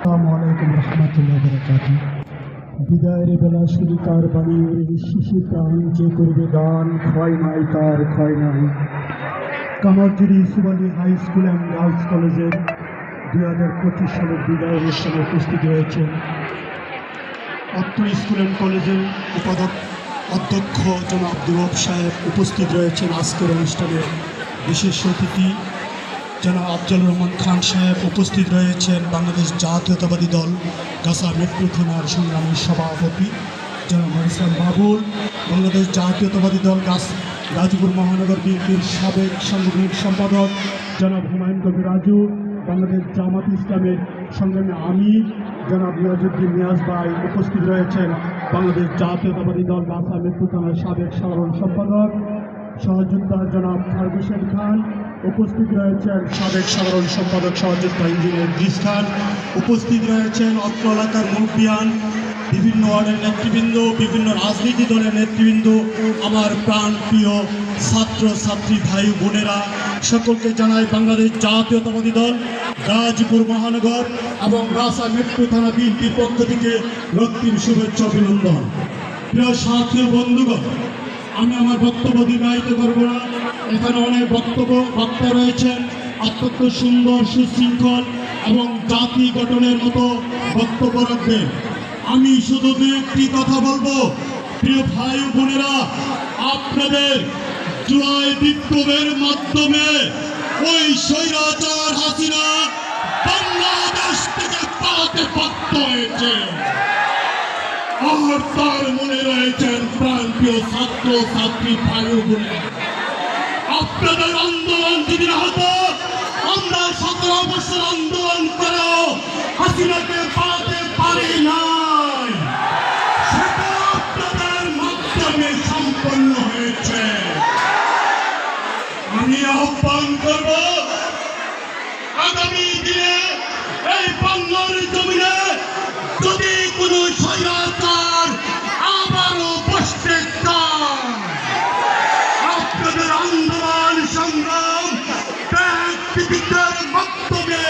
আসসালামু আলাইকুম রহমতুল্লাহ বারাকাতুহু। বিদায়ের বেলা শুধু তার বাণী ওরে শিশু প্রাণ যে করবে গান, ক্ষয় নাই তার ক্ষয় নাই। Kamarjuri সুবালি high school and girls কলেজের 2025 সালের বিদায় অনুষ্ঠানে উপস্থিত রয়েছেন অত্র স্কুল অ্যান্ড কলেজের অধ্যক্ষ জনাব আব্দুর রব সাহেব, উপস্থিত রয়েছেন আজকের অনুষ্ঠানে বিশেষ অতিথি জনাব আফজল রহমান খান সাহেব, উপস্থিত রয়েছেন বাংলাদেশ জাতীয়তাবাদী দল গাছা মেট্রো থানার সংগ্রামী সভাপতি জনাব ইসলাম বাবুল, বাংলাদেশ জাতীয়তাবাদী দল গাজীপুর মহানগর বিএনপির সাবেক সাংগঠনিক সম্পাদক জনাব হুমায়ুন কবির রাজু, বাংলাদেশ জামাত ইসলামের সংগ্রামী আমির জনাব নিয়াজউদ্দিন নিয়াজ ভাই, উপস্থিত রয়েছেন বাংলাদেশ জাতীয়তাবাদী দল গাছা মেট্রো থানার সাবেক সাধারণ সম্পাদক সহযোদ্ধা জনাব ফারগুসেন খান, উপস্থিত রয়েছেন সাবেক সাধারণ সম্পাদক সহযোদ্ধা ইঞ্জিনিয়ার ইদ্রিস খান, উপস্থিত রয়েছেন অত্র এলাকার মুরব্বিয়ান, বিভিন্ন ওয়ার্ডের নেতৃবৃন্দ, বিভিন্ন রাজনীতি দলের নেতৃবৃন্দ, আমার প্রাণ প্রিয় ছাত্র ছাত্রী ভাই বোনেরা, সকলকে জানাই বাংলাদেশ জাতীয়তাবাদী দল গাজীপুর মহানগর এবং গাছা মেট্রো থানা বিএনপির পক্ষ থেকে রক্তিম শুভেচ্ছা অভিনন্দন। প্রিয় সাথী বন্ধুগণ, আমি আমার বক্তব্য দীর্ঘায়িত করব না। এখানে অনেক বক্তা রয়েছেন, অত্যন্ত সুন্দর সুশৃঙ্খল এবং জাতি গঠনের মতো বক্তব্য রাখবেন। আমি শুধু দু একটি কথা বলবো। প্রিয় ভাই বোনেরা, আপনাদের জুলাই বিপ্লবের মাধ্যমে ওই স্বৈরাচার হাসিনা বাংলাদেশ থেকে পালাতে বাধ্য হয়েছে। আর তার মনে রয়েছেন প্রান্তীয় ছাত্র ছাত্রী ভাই বোনেরা, আপনাদের আন্দোলন যদি না হতো, আমরা 17 বছর আন্দোলন করেও হাসিনাকে পালাতে পারি নাই। সেটা আপনাদের মাধ্যমে সম্পন্ন হয়েছে। আমি আহ্বান করব, আগামী দিনে এই বাংলার জমিনে যদি কোনো স্বৈরাচার আবারও বসতে চায়, আপনাদের আন্দোলন সংগ্রাম ব্যক্তিত্বের মাধ্যমে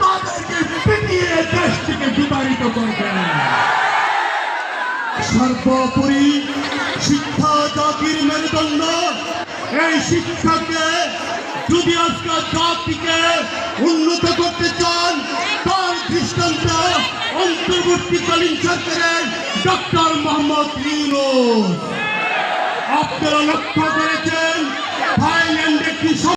তাদেরকে পিটিয়ে দেশ থেকে বিতাড়িত করবেন। সর্বোপরি শিক্ষা জাতির মেরুদণ্ড। এই শিক্ষাকে যদি আজকে জাতিকে উন্নত করতে চান, তার দৃষ্টান্ত অন্তর্বর্তীকালীন সরকারের ডক্টর মোহাম্মদ ইউনূস। আপনারা লক্ষ্য করেছেন